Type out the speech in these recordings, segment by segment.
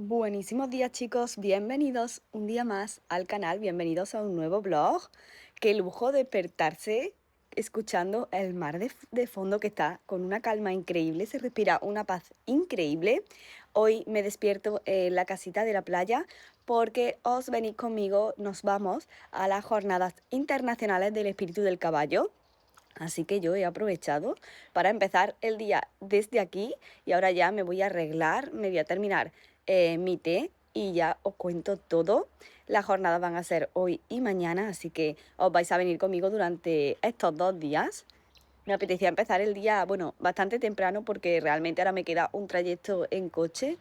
Buenísimos días, chicos, bienvenidos un día más al canal, bienvenidos a un nuevo vlog. Qué lujo despertarse escuchando el mar de fondo, que está con una calma increíble, se respira una paz increíble. Hoy me despierto en la casita de la playa porque os venís conmigo, nos vamos a las Jornadas Internacionales del Espíritu del Caballo. Así que yo he aprovechado para empezar el día desde aquí y ahora ya me voy a arreglar, me voy a terminar mi té y ya os cuento todo. Las jornadas van a ser hoy y mañana, así que os vais a venir conmigo durante estos 2 días. Me apetecía empezar el día, bueno, bastante temprano porque realmente ahora me queda un trayecto en coche,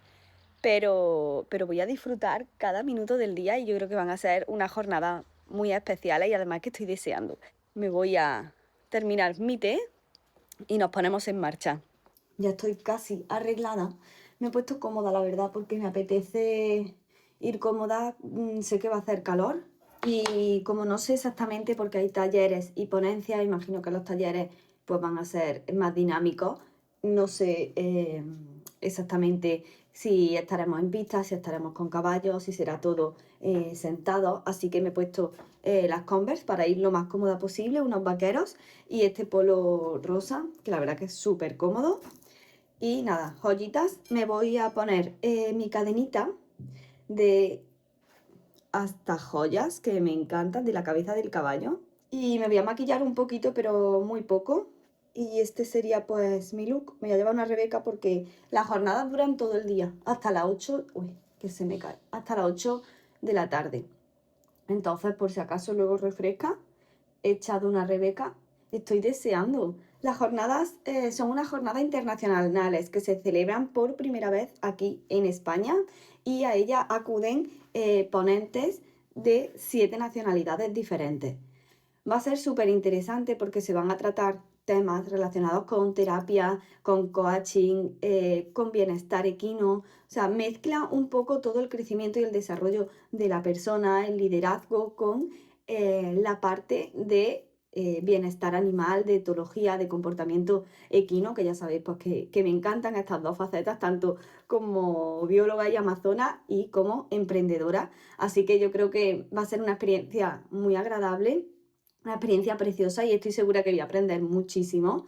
pero voy a disfrutar cada minuto del día y yo creo que van a ser unas jornadas muy especiales y además que estoy deseando. Me voy a terminar mi té y nos ponemos en marcha. Ya estoy casi arreglada. Me he puesto cómoda, la verdad, porque me apetece ir cómoda. Sé que va a hacer calor y como no sé exactamente, porque hay talleres y ponencias, imagino que los talleres pues van a ser más dinámicos. No sé exactamente si estaremos en pista, si estaremos con caballos, si será todo sentado. Así que me he puesto las Converse para ir lo más cómoda posible, unos vaqueros y este polo rosa, que la verdad que es súper cómodo. Y nada, joyitas, me voy a poner mi cadenita de hasta joyas, que me encantan, de la cabeza del caballo. Y me voy a maquillar un poquito, pero muy poco. Y este sería pues mi look. Me voy a llevar una Rebeca porque las jornadas duran todo el día, hasta las 8, uy, que se me cae, hasta las 8 de la tarde. Entonces, por si acaso luego refresca, he echado una Rebeca. Estoy deseando. Las jornadas son unas jornadas internacionales que se celebran por primera vez aquí en España y a ellas acuden ponentes de 7 nacionalidades diferentes. Va a ser súper interesante porque se van a tratar temas relacionados con terapia, con coaching, con bienestar equino. O sea, mezcla un poco todo el crecimiento y el desarrollo de la persona, el liderazgo con la parte de bienestar animal, de etología, de comportamiento equino, que ya sabéis pues que me encantan estas dos facetas, tanto como bióloga y amazona y como emprendedora. Así que yo creo que va a ser una experiencia muy agradable, una experiencia preciosa y estoy segura que voy a aprender muchísimo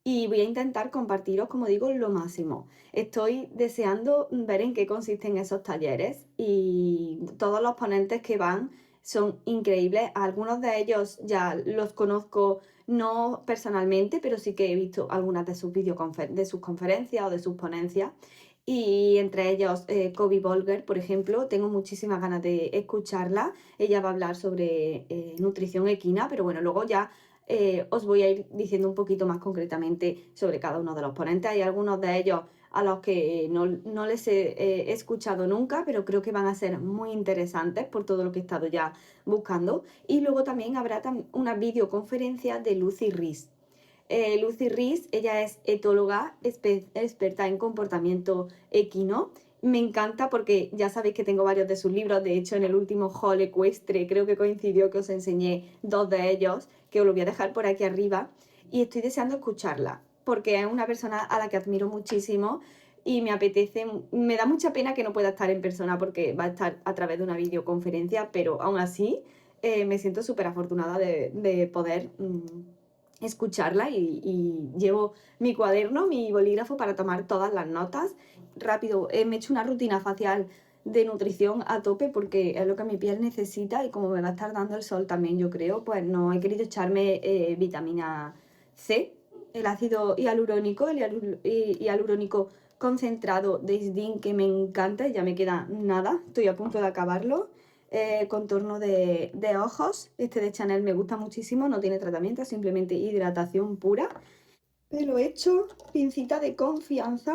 y voy a intentar compartiros, como digo, lo máximo. Estoy deseando ver en qué consisten esos talleres y todos los ponentes que van son increíbles. Algunos de ellos ya los conozco, no personalmente, pero sí que he visto algunas de sus de sus conferencias o de sus ponencias. Y entre ellos Kobe Bolger, por ejemplo, tengo muchísimas ganas de escucharla. Ella va a hablar sobre nutrición equina, pero bueno, luego ya os voy a ir diciendo un poquito más concretamente sobre cada uno de los ponentes. Hay algunos de ellos a los que no les he escuchado nunca, pero creo que van a ser muy interesantes por todo lo que he estado ya buscando. Y luego también habrá una videoconferencia de Lucy Rees. Lucy Rees, ella es etóloga, experta en comportamiento equino. Me encanta porque ya sabéis que tengo varios de sus libros. De hecho, en el último haul ecuestre creo que coincidió que os enseñé 2 de ellos, que os lo voy a dejar por aquí arriba. Y estoy deseando escucharla porque es una persona a la que admiro muchísimo y me apetece, me da mucha pena que no pueda estar en persona porque va a estar a través de una videoconferencia, pero aún así me siento súper afortunada de poder escucharla y llevo mi cuaderno, mi bolígrafo para tomar todas las notas. Rápido, me he hecho una rutina facial de nutrición a tope porque es lo que mi piel necesita y como me va a estar dando el sol también, yo creo, pues no he querido echarme vitamina C el ácido hialurónico, hialurónico concentrado de Isdin, que me encanta, ya me queda nada, estoy a punto de acabarlo. Contorno de ojos, este de Chanel me gusta muchísimo, no tiene tratamiento, simplemente hidratación pura. Pelo hecho, pincita de confianza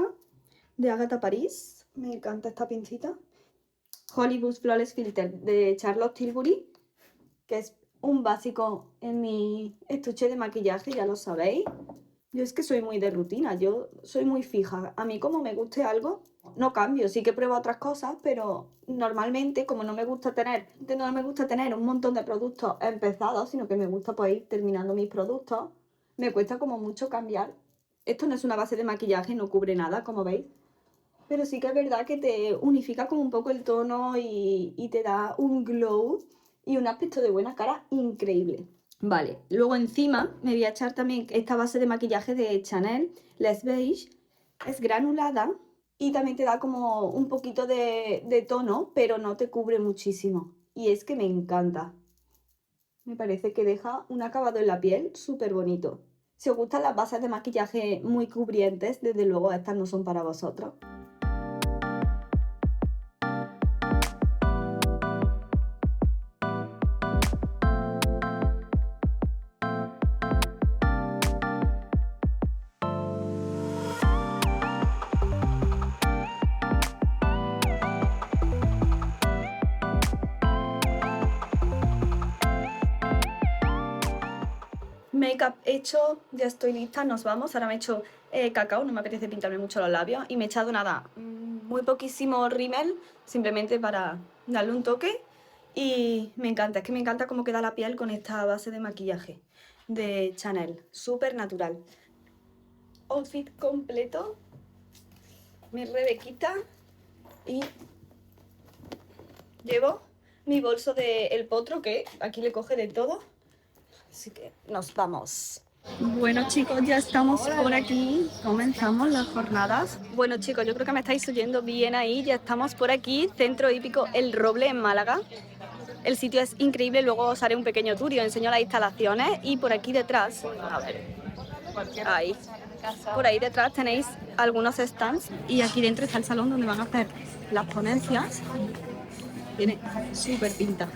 de Agatha Paris, me encanta esta pincita. Hollywood Flawless Filter de Charlotte Tilbury, que es un básico en mi estuche de maquillaje, ya lo sabéis. Yo es que soy muy de rutina, yo soy muy fija. A mí como me guste algo, no cambio. Sí que pruebo otras cosas, pero normalmente como no me gusta tener un montón de productos empezados, sino que me gusta pues ir terminando mis productos, me cuesta como mucho cambiar. Esto no es una base de maquillaje, no cubre nada, como veis. Pero sí que es verdad que te unifica como un poco el tono y te da un glow y un aspecto de buena cara increíble. Vale, luego encima me voy a echar también esta base de maquillaje de Chanel, Les Beige. Es granulada y también te da como un poquito de tono, pero no te cubre muchísimo. Y es que me encanta. Me parece que deja un acabado en la piel súper bonito. Si os gustan las bases de maquillaje muy cubrientes, desde luego estas no son para vosotros. Make-up hecho, ya estoy lista, nos vamos. Ahora me he hecho cacao, no me apetece pintarme mucho los labios. Y me he echado nada, muy poquísimo rímel, simplemente para darle un toque. Y me encanta, es que me encanta cómo queda la piel con esta base de maquillaje de Chanel, súper natural. Outfit completo, mi Rebequita, y llevo mi bolso de El Potro, que aquí le coge de todo. Así que nos vamos. Bueno chicos, ya estamos por aquí, comenzamos las jornadas. Bueno chicos, yo creo que me estáis oyendo bien ahí, ya estamos por aquí, Centro Hípico El Roble en Málaga. El sitio es increíble, luego os haré un pequeño tour y os enseño las instalaciones. Y por aquí detrás, a ver, ahí, por ahí detrás tenéis algunos stands y aquí dentro está el salón donde van a hacer las ponencias. Tiene súper pinta.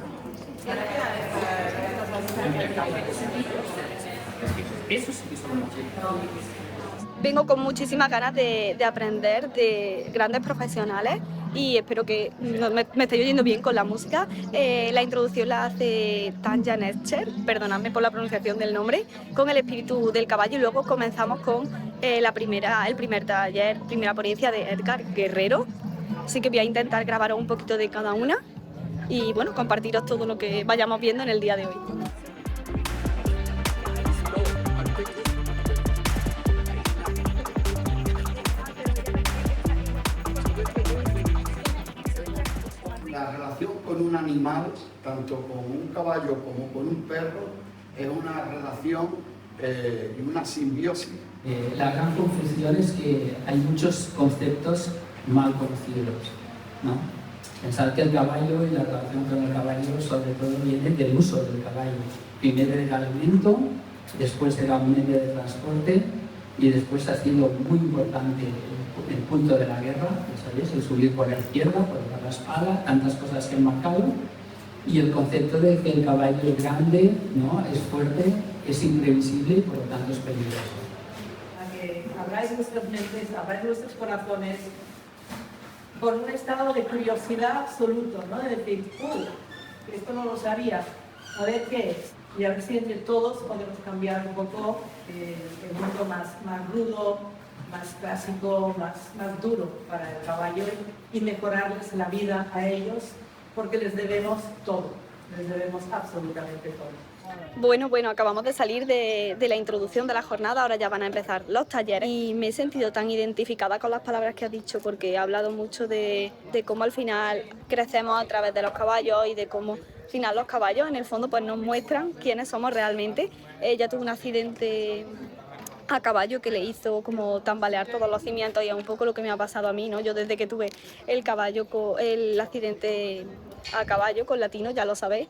Vengo con muchísimas ganas de aprender de grandes profesionales y espero que me estéis oyendo bien con la música. La introducción la hace Tanja Nescher, perdonadme por la pronunciación del nombre, con el espíritu del caballo, y luego comenzamos con el primer taller, primera ponencia de Edgar Guerrero. Así que voy a intentar grabaros un poquito de cada una y bueno, compartiros todo lo que vayamos viendo en el día de hoy. La relación con un animal, tanto con un caballo como con un perro, es una relación y una simbiosis. La gran confusión es que hay muchos conceptos mal conocidos, ¿no? Pensar que el caballo y la relación con el caballo sobre todo viene del uso del caballo. Primero era alimento, después era un medio de transporte y después ha sido muy importante el punto de la guerra, ¿sabes? El subir por la izquierda, por la espada, tantas cosas que han marcado, y el concepto de que el caballo es grande, ¿no? Es fuerte, es imprevisible y por lo tanto es peligroso. A que abráis vuestras mentes, abráis vuestros corazones con un estado de curiosidad absoluto, ¿no? De decir, esto no lo sabía, a ver qué es. Y a ver si entre todos podemos cambiar un poco el mundo más rudo, más clásico, más duro para el caballo y mejorarles la vida a ellos, porque les debemos todo, les debemos absolutamente todo. Bueno, acabamos de salir de la introducción de la jornada, ahora ya van a empezar los talleres y me he sentido tan identificada con las palabras que has dicho, porque he hablado mucho de cómo al final crecemos a través de los caballos y de cómo al final los caballos en el fondo pues nos muestran quiénes somos realmente. Ella tuvo un accidente a caballo que le hizo como tambalear todos los cimientos y es un poco lo que me ha pasado a mí, ¿no? Yo desde que tuve el accidente a caballo con Latino, ya lo sabéis,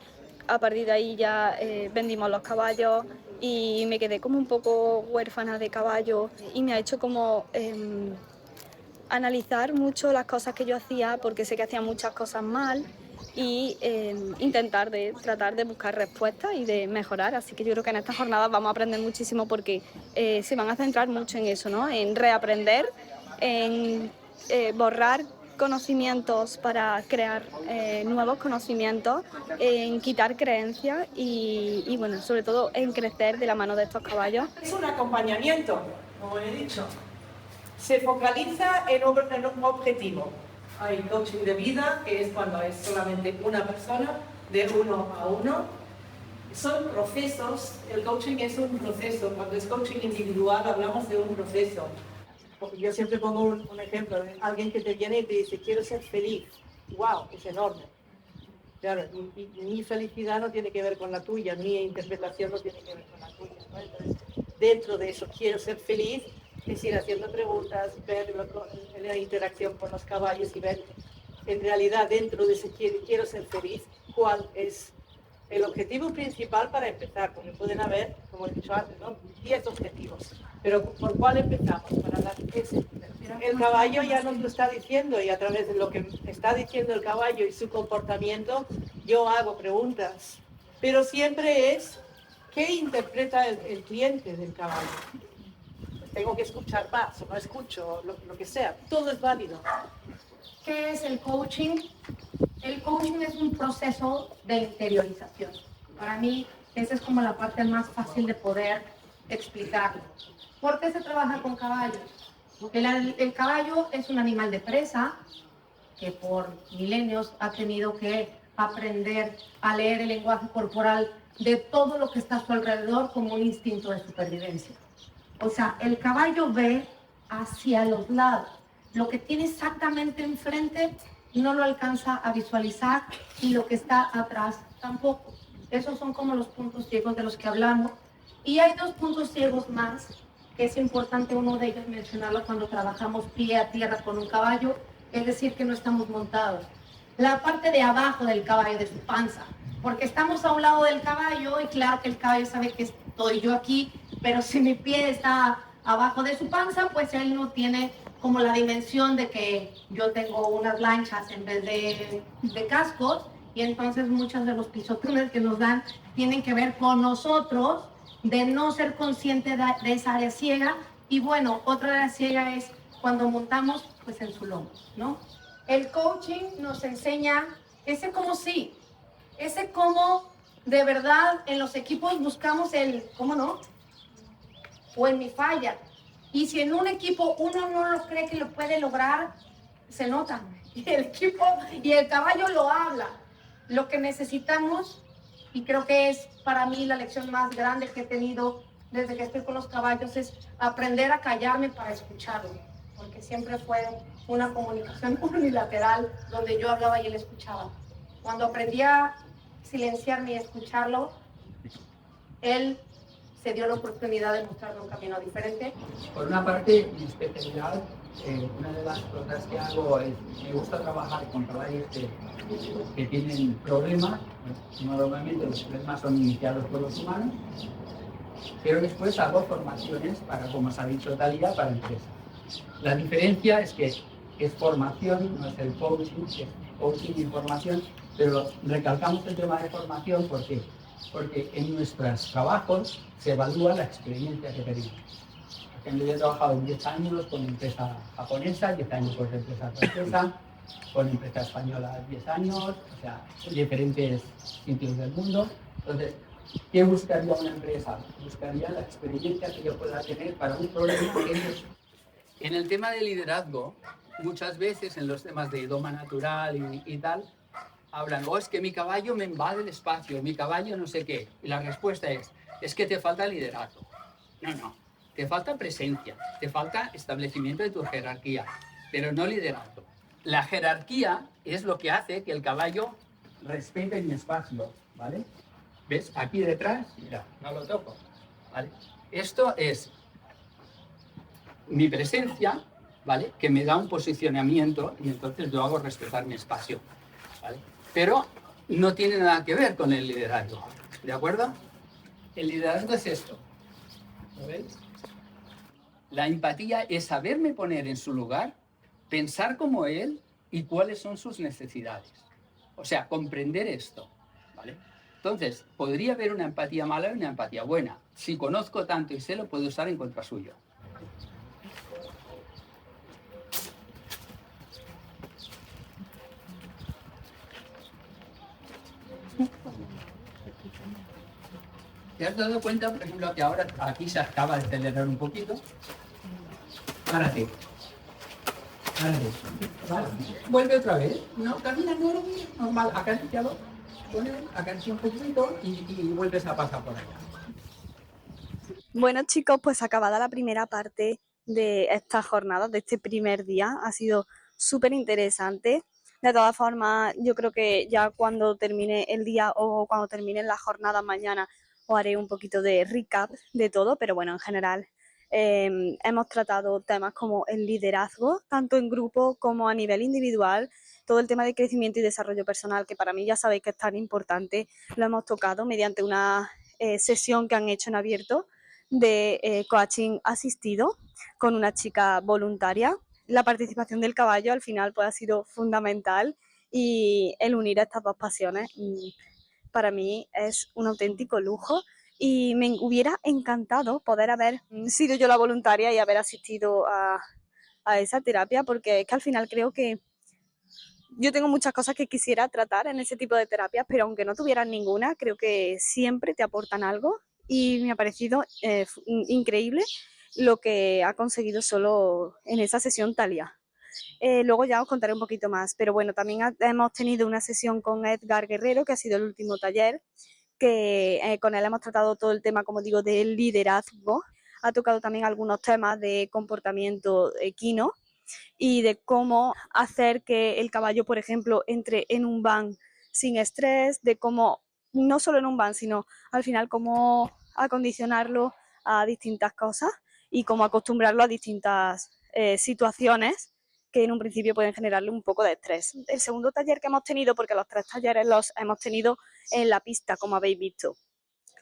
a partir de ahí ya vendimos los caballos y me quedé como un poco huérfana de caballos y me ha hecho como analizar mucho las cosas que yo hacía, porque sé que hacía muchas cosas mal, y tratar de buscar respuestas y de mejorar. Así que yo creo que en estas jornadas vamos a aprender muchísimo, porque se van a centrar mucho en eso, ¿no? En reaprender, en borrar conocimientos para crear nuevos conocimientos, en quitar creencias y bueno, sobre todo en crecer de la mano de estos caballos. Es un acompañamiento, como he dicho. Se focaliza en un objetivo. Hay coaching de vida, que es cuando es solamente una persona, de uno a uno. Son procesos, el coaching es un proceso. Cuando es coaching individual hablamos de un proceso. Yo siempre pongo un ejemplo de alguien que te viene y te dice, quiero ser feliz. ¡Wow! Es enorme. Claro, y mi felicidad no tiene que ver con la tuya, mi interpretación no tiene que ver con la tuya, ¿no? Entonces, dentro de eso, quiero ser feliz, es ir haciendo preguntas, ver la interacción con los caballos y ver, en realidad, dentro de ese quiero ser feliz, cuál es el objetivo principal para empezar, porque pueden haber, como he dicho antes, ¿no? 10 objetivos, pero ¿por cuál empezamos? Para dar ese. El caballo ya nos lo está diciendo, y a través de lo que está diciendo el caballo y su comportamiento, yo hago preguntas, pero siempre es, ¿qué interpreta el cliente del caballo? Pues tengo que escuchar más, o no escucho, lo que sea, todo es válido. ¿Qué es el coaching? El coaching es un proceso de interiorización. Para mí, esa es como la parte más fácil de poder explicarlo. ¿Por qué se trabaja con caballos? El caballo es un animal de presa que por milenios ha tenido que aprender a leer el lenguaje corporal de todo lo que está a su alrededor como un instinto de supervivencia. O sea, el caballo ve hacia los lados. Lo que tiene exactamente enfrente no lo alcanza a visualizar, y lo que está atrás tampoco. Esos son como los puntos ciegos de los que hablamos. Y hay dos puntos ciegos más, que es importante uno de ellos mencionarlo cuando trabajamos pie a tierra con un caballo, es decir, que no estamos montados. La parte de abajo del caballo, de su panza, porque estamos a un lado del caballo y claro que el caballo sabe que estoy yo aquí, pero si mi pie está abajo de su panza, pues él no tiene como la dimensión de que yo tengo unas lanchas en vez de cascos, y entonces muchos de los pisotones que nos dan tienen que ver con nosotros, de no ser consciente de esa área ciega. Y bueno, otra área ciega es cuando montamos pues en su lomo, ¿no? El coaching nos enseña ese cómo sí, ese cómo de verdad en los equipos buscamos el cómo no, o en mi falla. Y si en un equipo uno no lo cree que lo puede lograr, se nota. Y el equipo y el caballo lo habla. Lo que necesitamos, y creo que es para mí la lección más grande que he tenido desde que estoy con los caballos, es aprender a callarme para escucharlo. Porque siempre fue una comunicación unilateral donde yo hablaba y él escuchaba. Cuando aprendí a silenciarme y escucharlo, él se dio la oportunidad de mostrarme un camino diferente. Por una parte, mi especialidad, una de las cosas que hago es, me gusta trabajar con caballos que tienen problemas. Normalmente los problemas son iniciados por los humanos, pero después hago formaciones para, como os ha dicho Talia, para empresas. La diferencia es que es formación, no es el coaching, es coaching y formación, pero recalcamos el tema de formación porque en nuestros trabajos se evalúa la experiencia que tenemos. Por ejemplo, yo he trabajado 10 años con empresa japonesa, 10 años con empresa francesa, con empresa española 10 años, o sea, en diferentes sitios del mundo. Entonces, ¿qué buscaría una empresa? Buscaría la experiencia que yo pueda tener para un problema que ellos... En el tema de liderazgo, muchas veces en los temas de doma natural y tal, hablan, es que mi caballo me invade el espacio, mi caballo no sé qué. Y la respuesta es que te falta liderazgo. No, te falta presencia, te falta establecimiento de tu jerarquía, pero no liderazgo. La jerarquía es lo que hace que el caballo respete mi espacio, ¿vale? ¿Ves? Aquí detrás, mira, no lo toco, ¿vale? Esto es mi presencia, ¿vale? Que me da un posicionamiento y entonces yo hago respetar mi espacio, ¿vale? Pero no tiene nada que ver con el liderazgo, ¿de acuerdo? El liderazgo es esto, ¿lo veis? La empatía es saberme poner en su lugar, pensar como él y cuáles son sus necesidades. O sea, comprender esto, ¿vale? Entonces, podría haber una empatía mala y una empatía buena. Si conozco tanto y sé, lo puedo usar en contra suyo. ¿Te has dado cuenta, por ejemplo, que ahora aquí se acaba de acelerar un poquito? Párate. Vuelve otra vez. No, camina normal, acariciado. Acaricia un poquito y vuelves a pasar por allá. Bueno, chicos, pues acabada la primera parte de estas jornadas, de este primer día, ha sido súper interesante. De todas formas, yo creo que ya cuando termine el día o cuando terminen las jornadas mañana os haré un poquito de recap de todo, pero bueno, en general hemos tratado temas como el liderazgo, tanto en grupo como a nivel individual, todo el tema de crecimiento y desarrollo personal, que para mí ya sabéis que es tan importante, lo hemos tocado mediante una sesión que han hecho en abierto de coaching asistido con una chica voluntaria. La participación del caballo al final pues ha sido fundamental y el unir estas dos pasiones para mí es un auténtico lujo y me hubiera encantado poder haber sido yo la voluntaria y haber asistido a esa terapia, porque es que al final creo que yo tengo muchas cosas que quisiera tratar en ese tipo de terapias, pero aunque no tuvieran ninguna, creo que siempre te aportan algo y me ha parecido increíble lo que ha conseguido solo en esa sesión Talia. Luego ya os contaré un poquito más, pero bueno, también hemos tenido una sesión con Edgar Guerrero, que ha sido el último taller, que con él hemos tratado todo el tema, como digo, del liderazgo. Ha tocado también algunos temas de comportamiento equino y de cómo hacer que el caballo, por ejemplo, entre en un van sin estrés, de cómo, no solo en un van, sino al final cómo acondicionarlo a distintas cosas y cómo acostumbrarlo a distintas situaciones que en un principio pueden generarle un poco de estrés. El segundo taller que hemos tenido, porque los 3 talleres los hemos tenido en la pista, como habéis visto.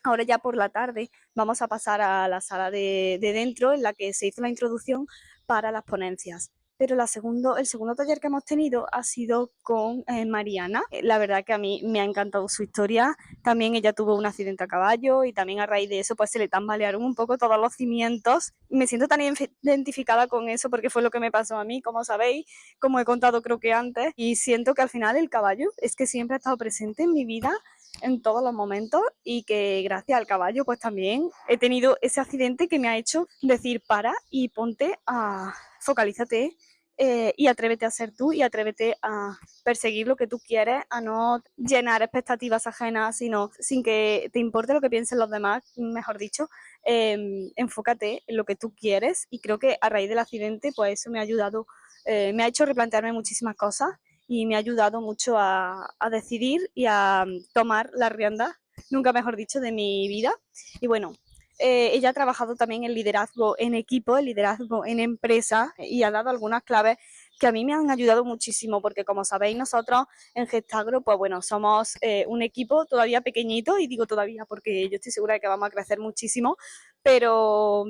Ahora ya por la tarde vamos a pasar a la sala de dentro en la que se hizo la introducción para las ponencias. Pero el segundo taller que hemos tenido ha sido con Mariana. La verdad que a mí me ha encantado su historia. También ella tuvo un accidente a caballo y también a raíz de eso pues se le tambalearon un poco todos los cimientos. Me siento tan identificada con eso porque fue lo que me pasó a mí, como sabéis, como he contado creo que antes. Y siento que al final el caballo es que siempre ha estado presente en mi vida en todos los momentos y que gracias al caballo pues también he tenido ese accidente que me ha hecho decir para y ponte a focalízate y atrévete a ser tú y atrévete a perseguir lo que tú quieres, a no llenar expectativas ajenas, sino sin que te importe lo que piensen los demás, mejor dicho, enfócate en lo que tú quieres y creo que a raíz del accidente pues eso me ha ayudado, me ha hecho replantearme muchísimas cosas y me ha ayudado mucho a decidir y a tomar las riendas, nunca mejor dicho, de mi vida. Y bueno, ella ha trabajado también el liderazgo en equipo, el liderazgo en empresa y ha dado algunas claves que a mí me han ayudado muchísimo porque como sabéis nosotros en Gestagro pues bueno somos un equipo todavía pequeñito y digo todavía porque yo estoy segura de que vamos a crecer muchísimo, pero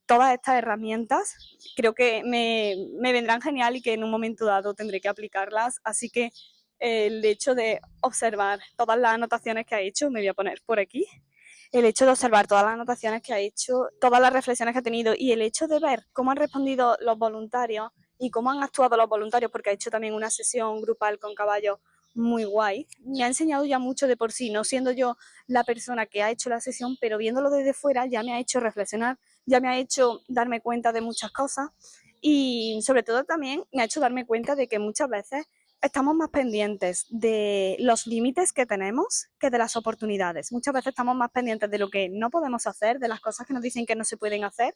todas estas herramientas creo que me vendrán genial y que en un momento dado tendré que aplicarlas, así que el hecho de observar todas las anotaciones que ha hecho, me voy a poner por aquí, el hecho de observar todas las anotaciones que ha hecho, todas las reflexiones que ha tenido y el hecho de ver cómo han respondido los voluntarios y cómo han actuado los voluntarios, porque ha hecho también una sesión grupal con caballos muy guay, me ha enseñado ya mucho de por sí, no siendo yo la persona que ha hecho la sesión, pero viéndolo desde fuera ya me ha hecho reflexionar, ya me ha hecho darme cuenta de muchas cosas y sobre todo también me ha hecho darme cuenta de que muchas veces estamos más pendientes de los límites que tenemos que de las oportunidades. Muchas veces estamos más pendientes de lo que no podemos hacer, de las cosas que nos dicen que no se pueden hacer,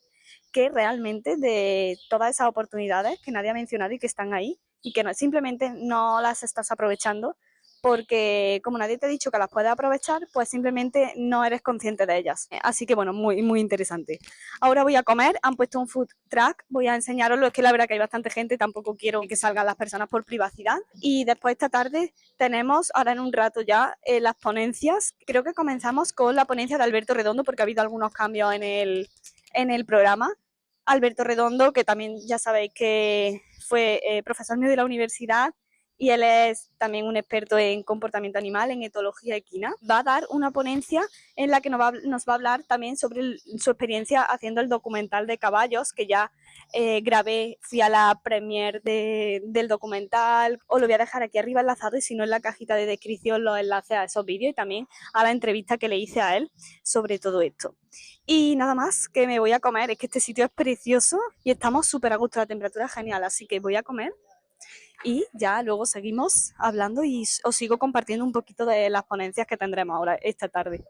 que realmente de todas esas oportunidades que nadie ha mencionado y que están ahí y que simplemente no las estás aprovechando porque como nadie te ha dicho que las puedes aprovechar, pues simplemente no eres consciente de ellas. Así que bueno, muy, muy interesante. Ahora voy a comer, han puesto un food truck, voy a enseñaroslo, es que la verdad que hay bastante gente, tampoco quiero que salgan las personas por privacidad. Y después esta tarde tenemos, ahora en un rato ya, las ponencias. Creo que comenzamos con la ponencia de Alberto Redondo, porque ha habido algunos cambios en el programa. Alberto Redondo, que también ya sabéis que fue profesor mío de la universidad, y él es también un experto en comportamiento animal, en etología equina. Va a dar una ponencia en la que nos va a hablar también sobre su experiencia haciendo el documental de caballos, que ya grabé, fui a la premiere del documental. Os lo voy a dejar aquí arriba enlazado y si no en la cajita de descripción los enlaces a esos vídeos y también a la entrevista que le hice a él sobre todo esto. Y nada más, que me voy a comer, es que este sitio es precioso y estamos súper a gusto, la temperatura es genial, así que voy a comer y ya luego seguimos hablando y os sigo compartiendo un poquito de las ponencias que tendremos ahora esta tarde.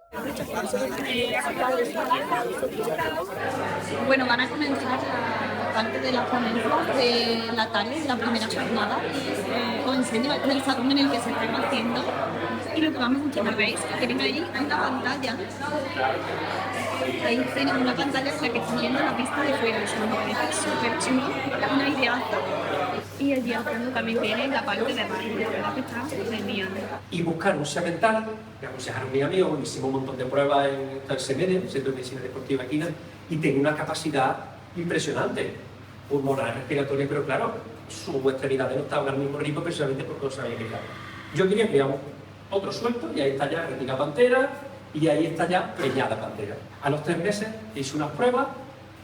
Bueno, van a comenzar la parte de las ponencias de la tarde, de la primera jornada. Os enseño el salón en el que se están haciendo y lo que más me gusta, ¿veis? Que ven ahí, hay una pantalla. Ahí tienen una pantalla en la que están viendo la vista de fuera, eso me parece súper chulo, una ideaza. Y allí al fondo también tiene la parte de radio, la verdad que está genial. Y buscar un semental, que aconsejaron mis amigos, hicimos un montón de pruebas en el CMD, el Centro de Medicina Deportiva Equina, y tiene una capacidad impresionante, pulmonar, respiratoria, pero claro, sus extremidades no estaban al mismo ritmo precisamente porque no sabía criar. Yo quería criar otro suelto y ahí está ya retina pantera y ahí está ya preñada pantera. A los 3 meses hice unas pruebas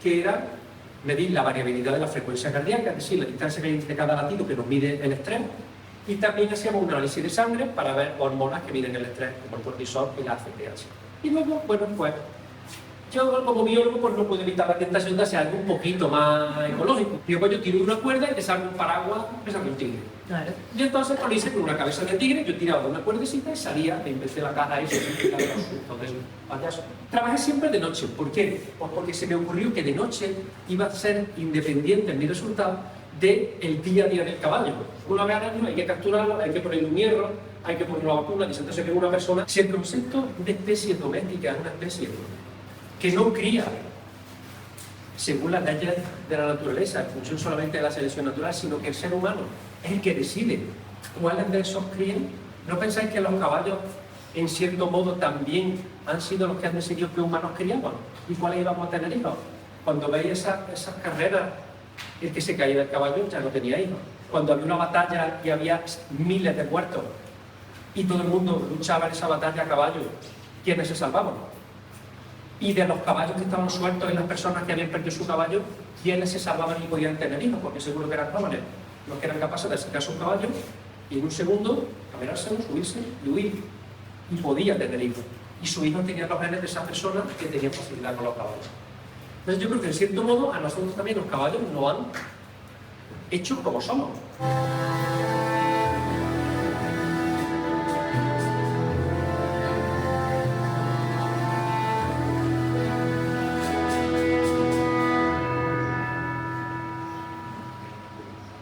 que eran medir la variabilidad de la frecuencia cardíaca, es decir, la distancia que hay entre cada latido que nos mide el estrés, y también hacíamos un análisis de sangre para ver hormonas que miden el estrés, como el cortisol y la ACTH. Y luego, bueno, pues yo como biólogo pues no puedo evitar la tentación de hacer algo un poquito más ecológico. Digo, pues yo tiro una cuerda y te salgo un paraguas, me salgo un tigre. Claro. Y entonces lo hice con una cabeza de tigre, yo tiraba de una cuerdecita y salía, en vez de la caja esa, entonces, payaso. Trabajé siempre de noche. ¿Por qué? Pues porque se me ocurrió que de noche iba a ser independiente en mi resultado del día a día del caballo. Una vez al año hay que capturarlo, hay que ponerle un hierro, hay que poner una vacuna, y entonces que una persona. Si el concepto de especie doméstica es una especie que no cría según las leyes de la naturaleza, en función solamente de la selección natural, sino que el ser humano es el que decide cuáles de esos crían. ¿No pensáis que los caballos, en cierto modo, también han sido los que han decidido qué humanos criaban y cuáles íbamos a tener hijos? Cuando veis esas carreras, el que se caía del caballo ya no tenía hijos. Cuando había una batalla y había miles de muertos y todo el mundo luchaba en esa batalla a caballo, ¿quiénes se salvaban? Y de los caballos que estaban sueltos y las personas que habían perdido su caballo, ¿quiénes se salvaban y podían tener hijos? Porque seguro que eran jóvenes, los que eran capaces de sacar sus caballos y en un segundo camerárselo, subirse y huir. Y podía tener hijos. Y sus hijos tenían los genes de esas personas que tenían facilidad con los caballos. Entonces yo creo que en cierto modo a nosotros también los caballos nos han hecho como somos.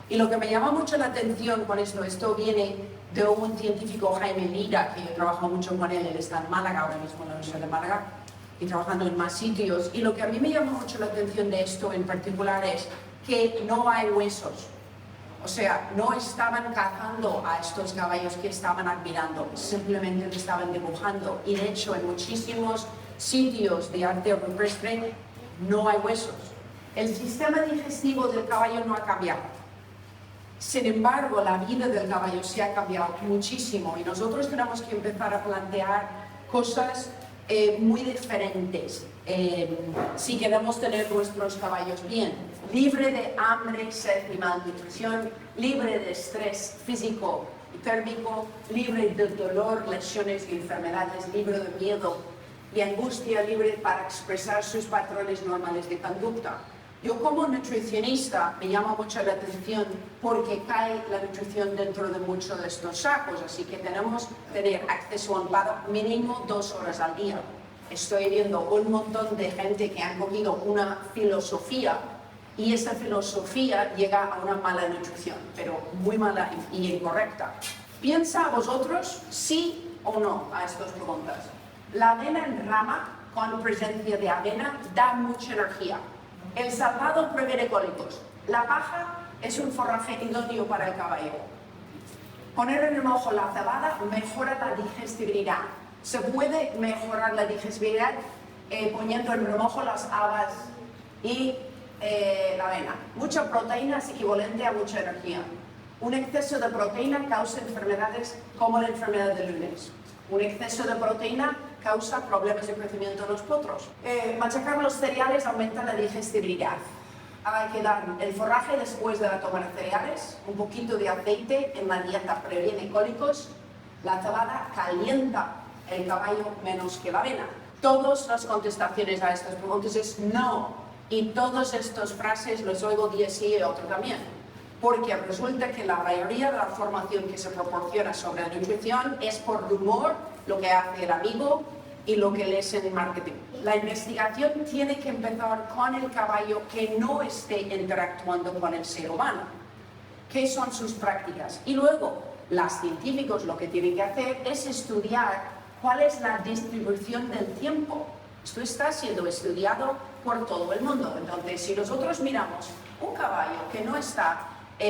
Y lo que me llama mucho la atención con esto viene de un científico, Jaime Lira, que yo trabajo mucho con él está en Málaga, ahora mismo en la Universidad de Málaga, y trabajando en más sitios. Y lo que a mí me llama mucho la atención de esto en particular es que no hay huesos. O sea, no estaban cazando a estos caballos que estaban admirando, simplemente lo estaban dibujando. Y de hecho, en muchísimos sitios de arte rupestre no hay huesos. El sistema digestivo del caballo no ha cambiado. Sin embargo, la vida del caballo se ha cambiado muchísimo y nosotros tenemos que empezar a plantear cosas muy diferentes si queremos tener nuestros caballos bien, libre de hambre, sed y malnutrición, libre de estrés físico y térmico, libre de dolor, lesiones y enfermedades, libre de miedo y angustia, libre para expresar sus patrones normales de conducta. Yo como nutricionista me llama mucho la atención porque cae la nutrición dentro de muchos de estos sacos, así que tenemos que tener acceso a un paro mínimo 2 horas al día. Estoy viendo un montón de gente que han cogido una filosofía y esa filosofía llega a una mala nutrición, pero muy mala y incorrecta. Piensa vosotros sí o no a estas preguntas. La avena en rama con presencia de avena da mucha energía. El salvado previene cólicos. La paja es un forraje idóneo para el caballo. Poner en remojo la cebada mejora la digestibilidad. Se puede mejorar la digestibilidad poniendo en remojo las habas y la avena. Mucha proteína es equivalente a mucha energía. Un exceso de proteína causa enfermedades como la enfermedad de Lunes. Un exceso de proteína causa problemas de crecimiento en los potros. Machacar los cereales aumenta la digestibilidad. Hay que dar el forraje después de la toma de cereales, un poquito de aceite en la dieta previene cólicos. La cebada calienta el caballo menos que la avena. Todas las contestaciones a estas preguntas es no. Y todas estas frases los oigo día sí y otro también. Porque resulta que la mayoría de la formación que se proporciona sobre la nutrición es por rumor, lo que hace el amigo y lo que lees en el marketing. La investigación tiene que empezar con el caballo que no esté interactuando con el ser humano. ¿Qué son sus prácticas? Y luego, los científicos lo que tienen que hacer es estudiar cuál es la distribución del tiempo. Esto está siendo estudiado por todo el mundo. Entonces, si nosotros miramos un caballo que no está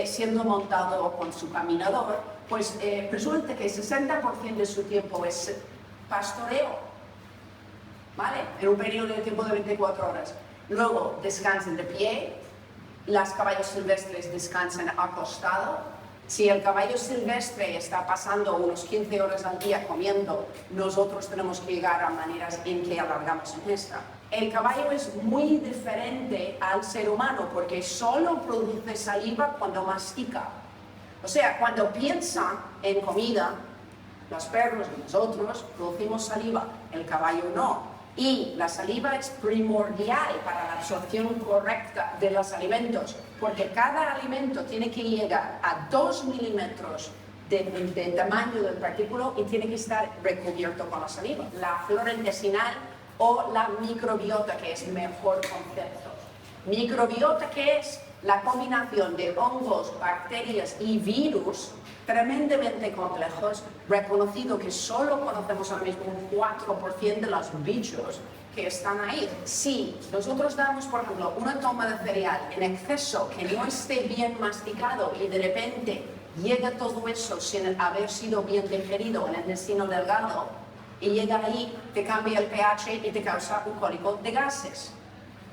siendo montado con su caminador, pues resulta que el 60% de su tiempo es pastoreo, ¿vale? En un periodo de tiempo de 24 horas. Luego descansan de pie, los caballos silvestres descansan acostado. Si el caballo silvestre está pasando unos 15 horas al día comiendo, nosotros tenemos que llegar a maneras en que alargamos en esta. El caballo es muy diferente al ser humano porque solo produce saliva cuando mastica. O sea, cuando piensa en comida, los perros y nosotros producimos saliva, el caballo no. Y la saliva es primordial para la absorción correcta de los alimentos, porque cada alimento tiene que llegar a 2 milímetros de tamaño del partículo y tiene que estar recubierto con la saliva. La flora intestinal o la microbiota, que es mejor concepto. Microbiota, que es la combinación de hongos, bacterias y virus tremendamente complejos, reconocido que solo conocemos ahora mismo un 4% de los bichos que están ahí. Si nosotros damos, por ejemplo, una toma de cereal en exceso que no esté bien masticado y de repente llega todo eso sin haber sido bien digerido en el intestino delgado y llega ahí, te cambia el pH y te causa un cólico de gases.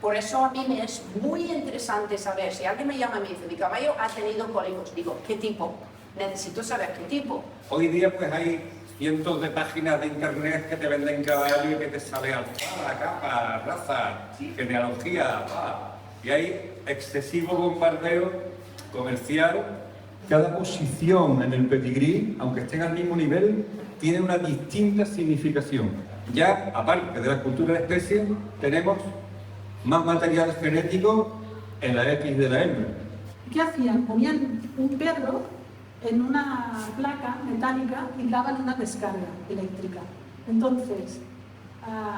Por eso a mí me es muy interesante saber, si alguien me llama y me dice, mi caballo ha tenido cólicos, digo, ¿qué tipo? Necesito saber qué tipo. Hoy día pues hay cientos de páginas de internet que te venden caballo y que te sale alfada, capa, raza, genealogía, y hay excesivo bombardeo comercial. Cada posición en el pedigrí, aunque estén al mismo nivel, tiene una distinta significación. Ya, aparte de la cultura de especies, tenemos más material genético en la X de la hembra. ¿Qué hacían? Ponían un perro en una placa metálica y daban una descarga eléctrica. Entonces,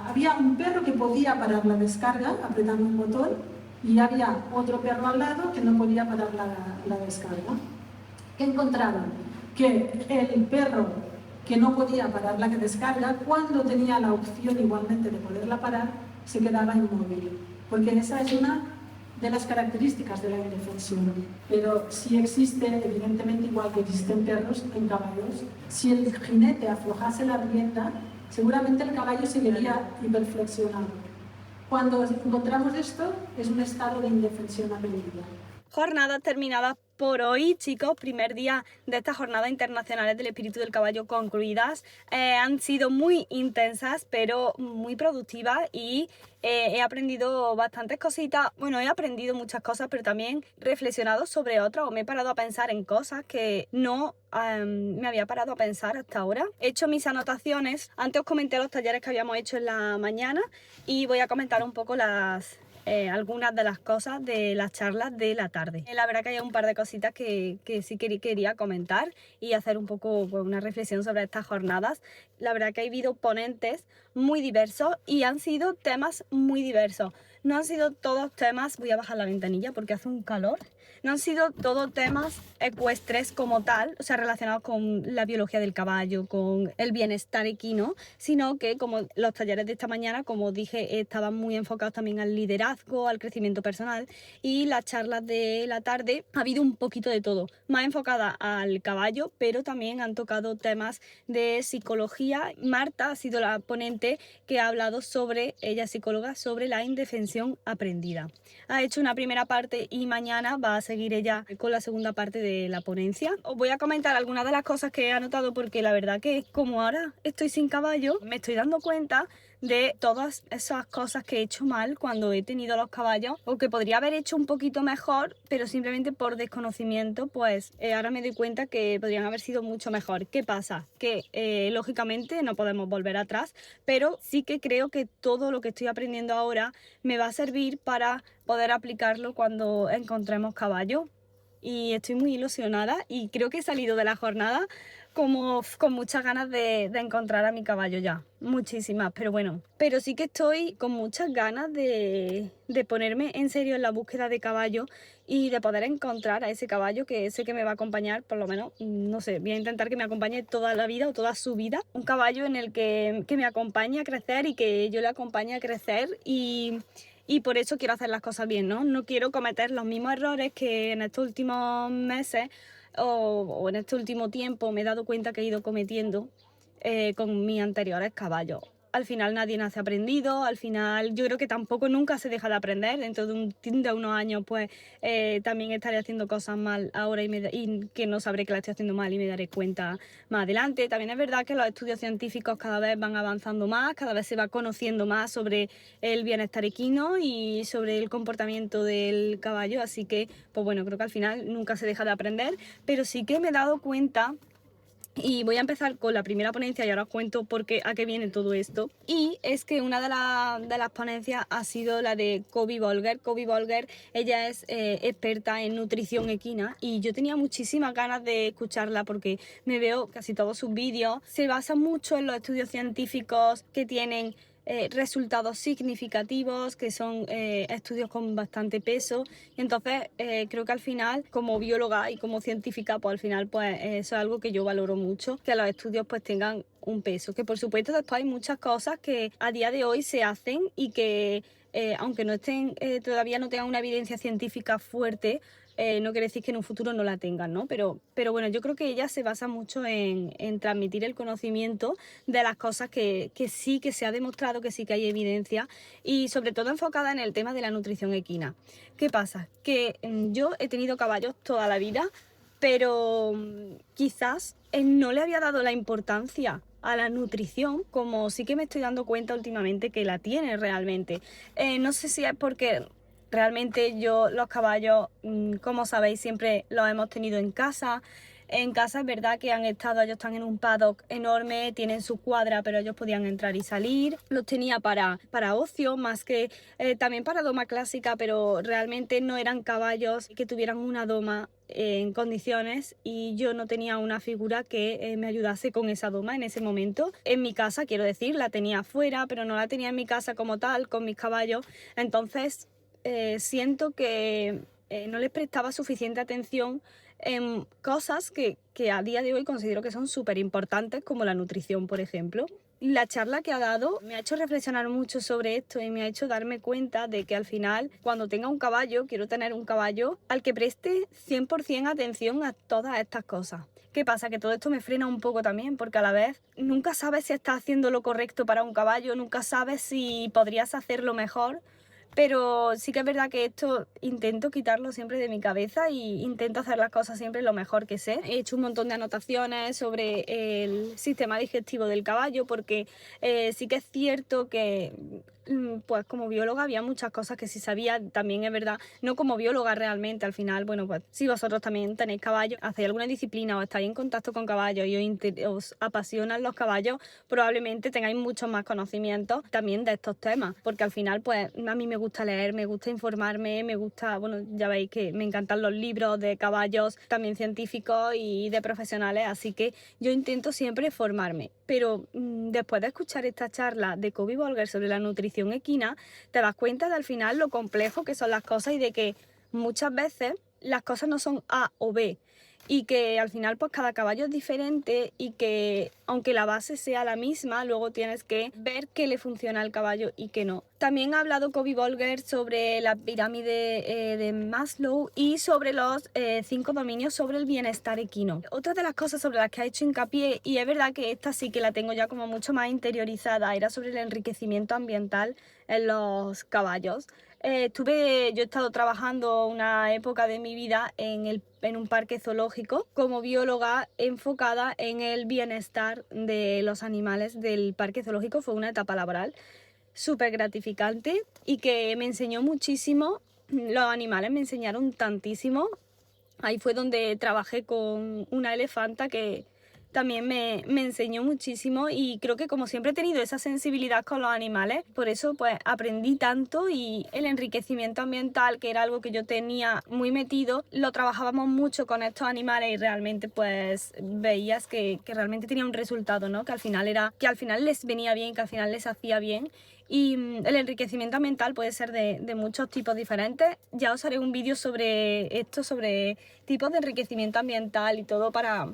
había un perro que podía parar la descarga apretando un botón y había otro perro al lado que no podía parar la descarga. ¿Qué encontraron? Que el perro que no podía parar la descarga, cuando tenía la opción igualmente de poderla parar, se quedaba inmóvil, porque esa es una de las características de la indefensión. Pero sí existe, evidentemente, igual que existen perros en caballos, si el jinete aflojase la rienda, seguramente el caballo seguiría hiperflexionado. Cuando encontramos esto, es un estado de indefensión aprendida. Jornada terminada por hoy, chicos. Primer día de estas jornadas internacionales del espíritu del caballo concluidas. Han sido muy intensas, pero muy productivas y he aprendido bastantes cositas. Bueno, he aprendido muchas cosas, pero también reflexionado sobre otras o me he parado a pensar en cosas que no me había parado a pensar hasta ahora. He hecho mis anotaciones. Antes os comenté los talleres que habíamos hecho en la mañana y voy a comentar un poco algunas de las cosas de las charlas de la tarde. La verdad que hay un par de cositas que sí quería comentar y hacer un poco pues, una reflexión sobre estas jornadas. La verdad que ha habido ponentes muy diversos y han sido temas muy diversos. no han sido todos temas, voy a bajar la ventanilla porque hace un calor, no han sido todos temas ecuestres como tal, o sea, relacionados con la biología del caballo, con el bienestar equino, sino que como los talleres de esta mañana, como dije, estaban muy enfocados también al liderazgo, al crecimiento personal, y las charlas de la tarde ha habido un poquito de todo, más enfocada al caballo, pero también han tocado temas de psicología. Marta ha sido la ponente que ha hablado sobre, ella es psicóloga, sobre la indefensión aprendida. Ha hecho una primera parte y mañana va a seguir ella con la segunda parte de la ponencia. Os voy a comentar algunas de las cosas que he anotado porque la verdad que como ahora estoy sin caballo, me estoy dando cuenta de todas esas cosas que he hecho mal cuando he tenido los caballos o que podría haber hecho un poquito mejor, pero simplemente por desconocimiento, pues ahora me doy cuenta que podrían haber sido mucho mejor. ¿Qué pasa? Que lógicamente no podemos volver atrás, pero sí que creo que todo lo que estoy aprendiendo ahora me va a servir para poder aplicarlo cuando encontremos caballo. Y estoy muy ilusionada y creo que he salido de la jornada como con muchas ganas de encontrar a mi caballo ya, muchísimas, pero bueno, pero sí que estoy con muchas ganas de ponerme en serio en la búsqueda de caballo y de poder encontrar a ese caballo que sé que me va a acompañar, por lo menos, no sé, voy a intentar que me acompañe toda la vida o toda su vida, un caballo en el que me acompañe a crecer y que yo le acompañe a crecer y por eso quiero hacer las cosas bien, ¿no? No quiero cometer los mismos errores que en estos últimos meses o en este último tiempo me he dado cuenta que he ido cometiendo con mis anteriores caballos. Al final nadie nace aprendido, al final yo creo que tampoco nunca se deja de aprender. Dentro de unos años pues también estaré haciendo cosas mal ahora y que no sabré que la estoy haciendo mal y me daré cuenta más adelante. También es verdad que los estudios científicos cada vez van avanzando más, cada vez se va conociendo más sobre el bienestar equino y sobre el comportamiento del caballo, así que pues bueno, creo que al final nunca se deja de aprender, pero sí que me he dado cuenta. Y voy a empezar con la primera ponencia y ahora os cuento a qué viene todo esto. Y es que una de las ponencias ha sido la de Kobe Bolger. Kobe Bolger, ella es experta en nutrición equina y yo tenía muchísimas ganas de escucharla porque me veo casi todos sus vídeos. Se basa mucho en los estudios científicos que tienen resultados significativos, que son estudios con bastante peso, y entonces creo que al final como bióloga y como científica pues al final pues eso es algo que yo valoro mucho, que los estudios pues tengan un peso, que por supuesto después hay muchas cosas que a día de hoy se hacen y que aunque no estén todavía no tengan una evidencia científica fuerte, no quiere decir que en un futuro no la tengan, ¿no? Pero bueno, yo creo que ella se basa mucho en transmitir el conocimiento de las cosas que sí que se ha demostrado, que sí que hay evidencia y sobre todo enfocada en el tema de la nutrición equina. ¿Qué pasa? Que yo he tenido caballos toda la vida, pero quizás no le había dado la importancia a la nutrición como sí que me estoy dando cuenta últimamente que la tiene realmente. No sé si es porque realmente los caballos, como sabéis, siempre los hemos tenido en casa. En casa es verdad que ellos están en un paddock enorme, tienen su cuadra, pero ellos podían entrar y salir. Los tenía para ocio, más que también para doma clásica, pero realmente no eran caballos que tuvieran una doma en condiciones y yo no tenía una figura que me ayudase con esa doma en ese momento. En mi casa, quiero decir, la tenía afuera, pero no la tenía en mi casa como tal, con mis caballos. Entonces siento que no les prestaba suficiente atención en cosas que a día de hoy considero que son súper importantes, como la nutrición, por ejemplo. La charla que ha dado me ha hecho reflexionar mucho sobre esto y me ha hecho darme cuenta de que al final, cuando tenga un caballo, quiero tener un caballo al que preste 100% atención a todas estas cosas. ¿Qué pasa? Que todo esto me frena un poco también, porque a la vez nunca sabes si estás haciendo lo correcto para un caballo, nunca sabes si podrías hacerlo mejor. Pero sí que es verdad que esto intento quitarlo siempre de mi cabeza y intento hacer las cosas siempre lo mejor que sé. He hecho un montón de anotaciones sobre el sistema digestivo del caballo porque sí que es cierto que pues como bióloga había muchas cosas que sí sabía, también es verdad, no como bióloga realmente, al final, bueno, pues si vosotros también tenéis caballos, hacéis alguna disciplina o estáis en contacto con caballos y os apasionan los caballos, probablemente tengáis muchos más conocimientos también de estos temas, porque al final pues a mí me gusta leer, me gusta informarme, me gusta, bueno, ya veis que me encantan los libros de caballos, también científicos y de profesionales, así que yo intento siempre formarme, pero después de escuchar esta charla de Kobe Bolger sobre la nutrición nutrición equina, te das cuenta de al final lo complejo que son las cosas y de que muchas veces las cosas no son A o B, y que al final pues cada caballo es diferente y que aunque la base sea la misma, luego tienes que ver qué le funciona al caballo y qué no. También ha hablado Coby Bolger sobre la pirámide de Maslow y sobre los 5 dominios sobre el bienestar equino. Otra de las cosas sobre las que ha hecho hincapié, y es verdad que esta sí que la tengo ya como mucho más interiorizada, era sobre el enriquecimiento ambiental en los caballos. Yo he estado trabajando una época de mi vida en un parque zoológico como bióloga enfocada en el bienestar de los animales del parque zoológico. Fue una etapa laboral súper gratificante y que me enseñó muchísimo. Los animales me enseñaron tantísimo. Ahí fue donde trabajé con una elefanta que también me enseñó muchísimo, y creo que como siempre he tenido esa sensibilidad con los animales, por eso pues aprendí tanto. Y el enriquecimiento ambiental, que era algo que yo tenía muy metido, lo trabajábamos mucho con estos animales y realmente pues veías que realmente tenía un resultado, ¿no? Que al final les venía bien, que al final les hacía bien. Y el enriquecimiento ambiental puede ser de muchos tipos diferentes. Ya os haré un vídeo sobre esto, sobre tipos de enriquecimiento ambiental y todo para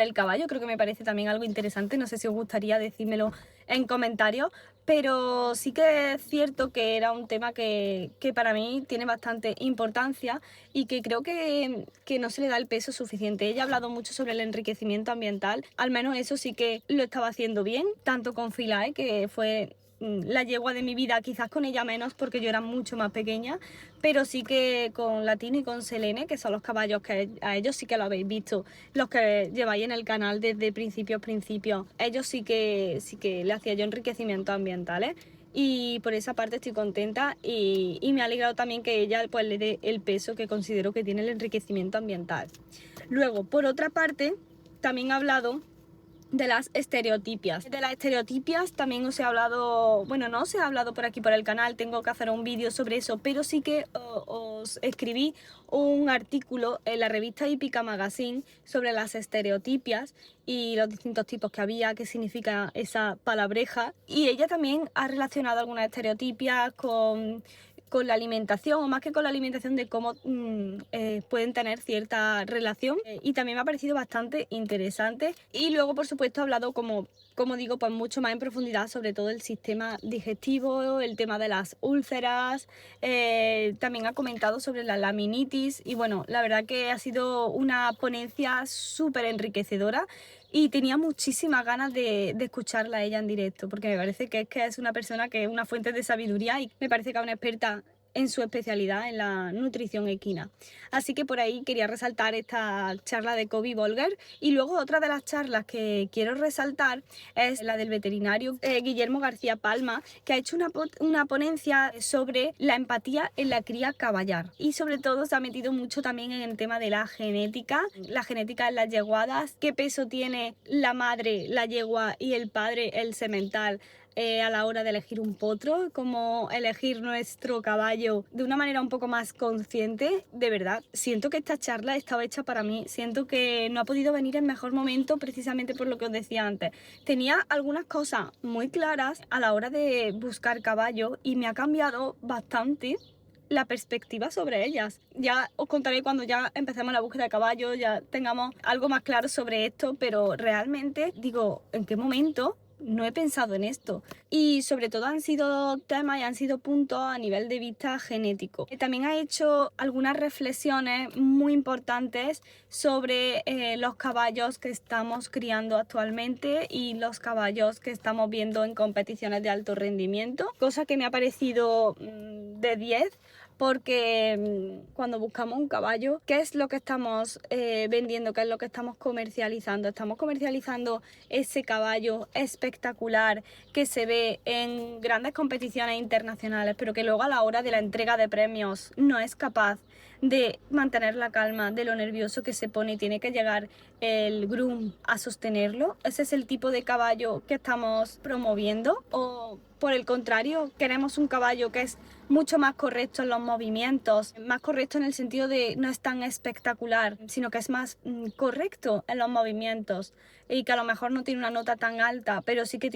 el caballo. Creo que me parece también algo interesante. No sé si os gustaría decírmelo en comentarios, pero sí que es cierto que era un tema que para mí tiene bastante importancia y que creo que no se le da el peso suficiente. Ella ha hablado mucho sobre el enriquecimiento ambiental, al menos eso sí que lo estaba haciendo bien, tanto con Philae, que fue la yegua de mi vida, quizás con ella menos porque yo era mucho más pequeña, pero sí que con Latino y con Selene, que son los caballos que a ellos sí que lo habéis visto, los que lleváis en el canal desde principios, ellos sí que le hacía yo enriquecimiento ambiental, ¿eh? Y por esa parte estoy contenta y me ha alegrado también que ella pues le dé el peso que considero que tiene el enriquecimiento ambiental. Luego, por otra parte, también ha hablado de las estereotipias. De las estereotipias también os he hablado, bueno, no os he hablado por aquí por el canal, tengo que hacer un vídeo sobre eso, pero sí que os escribí un artículo en la revista Hípica Magazine sobre las estereotipias y los distintos tipos que había, qué significa esa palabreja, y ella también ha relacionado algunas estereotipias con la alimentación, o más que con la alimentación, de cómo pueden tener cierta relación, y también me ha parecido bastante interesante. Y luego, por supuesto, ha hablado, como digo, pues mucho más en profundidad sobre todo el sistema digestivo, el tema de las úlceras, también ha comentado sobre la laminitis, y bueno, la verdad que ha sido una ponencia súper enriquecedora y tenía muchísimas ganas de escucharla a ella en directo, porque me parece que es una persona que es una fuente de sabiduría y me parece que es una experta en su especialidad, en la nutrición equina. Así que por ahí quería resaltar esta charla de Coby Bolger. Y luego otra de las charlas que quiero resaltar es la del veterinario Guillermo García Palma, que ha hecho una ponencia sobre la empatía en la cría caballar, y sobre todo se ha metido mucho también en el tema de la genética en las yeguadas, qué peso tiene la madre, la yegua, y el padre, el semental, a la hora de elegir un potro, cómo elegir nuestro caballo de una manera un poco más consciente. De verdad, siento que esta charla estaba hecha para mí, siento que no ha podido venir en mejor momento, precisamente por lo que os decía antes. Tenía algunas cosas muy claras a la hora de buscar caballo y me ha cambiado bastante la perspectiva sobre ellas. Ya os contaré cuando ya empecemos la búsqueda de caballo, ya tengamos algo más claro sobre esto, pero realmente digo, ¿en qué momento no he pensado en esto? Y sobre todo han sido temas y han sido puntos a nivel de vista genético. También ha hecho algunas reflexiones muy importantes sobre los caballos que estamos criando actualmente y los caballos que estamos viendo en competiciones de alto rendimiento, cosa que me ha parecido de 10, porque cuando buscamos un caballo, ¿qué es lo que estamos vendiendo? ¿Qué es lo que estamos comercializando? Estamos comercializando ese caballo espectacular que se ve en grandes competiciones internacionales, pero que luego a la hora de la entrega de premios no es capaz de mantener la calma, de lo nervioso que se pone y tiene que llegar el groom a sostenerlo. ¿Ese es el tipo de caballo que estamos promoviendo? ¿O por el contrario, queremos un caballo que es mucho más correcto en los movimientos, más correcto en el sentido de no es tan espectacular, sino que es más correcto en los movimientos y que a lo mejor no tiene una nota tan alta, pero sí que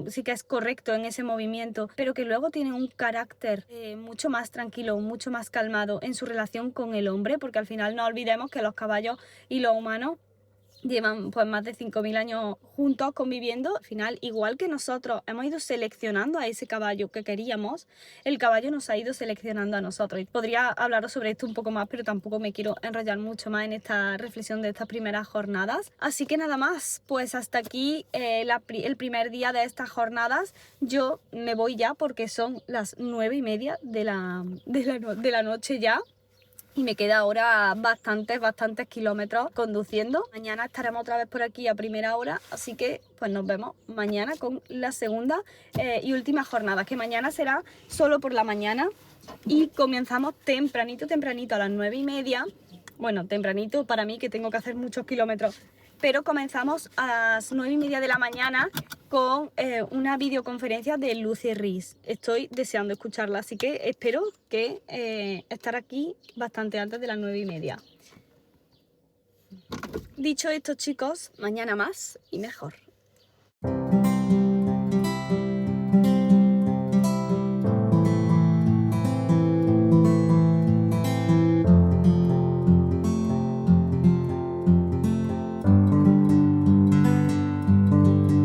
sí que es correcto en ese movimiento, pero que luego tiene un carácter mucho más tranquilo, mucho más calmado en su relación con el hombre, porque al final no olvidemos que los caballos y los humanos llevan pues más de 5.000 años juntos conviviendo. Al final, igual que nosotros hemos ido seleccionando a ese caballo que queríamos, el caballo nos ha ido seleccionando a nosotros. Y podría hablaros sobre esto un poco más, pero tampoco me quiero enrollar mucho más en esta reflexión de estas primeras jornadas. Así que nada más, pues hasta aquí el primer día de estas jornadas. Yo me voy ya porque son las 9:30 de la noche ya. Y me queda ahora bastantes kilómetros conduciendo. Mañana estaremos otra vez por aquí a primera hora, así que pues nos vemos mañana con la segunda y última jornada, que mañana será solo por la mañana y comenzamos tempranito a las 9:30. Bueno, tempranito para mí, que tengo que hacer muchos kilómetros, pero comenzamos a las 9:30 de la mañana con una videoconferencia de Lucy Rees. Estoy deseando escucharla, así que espero que estar aquí bastante antes de las 9:30. Dicho esto, chicos, mañana más y mejor.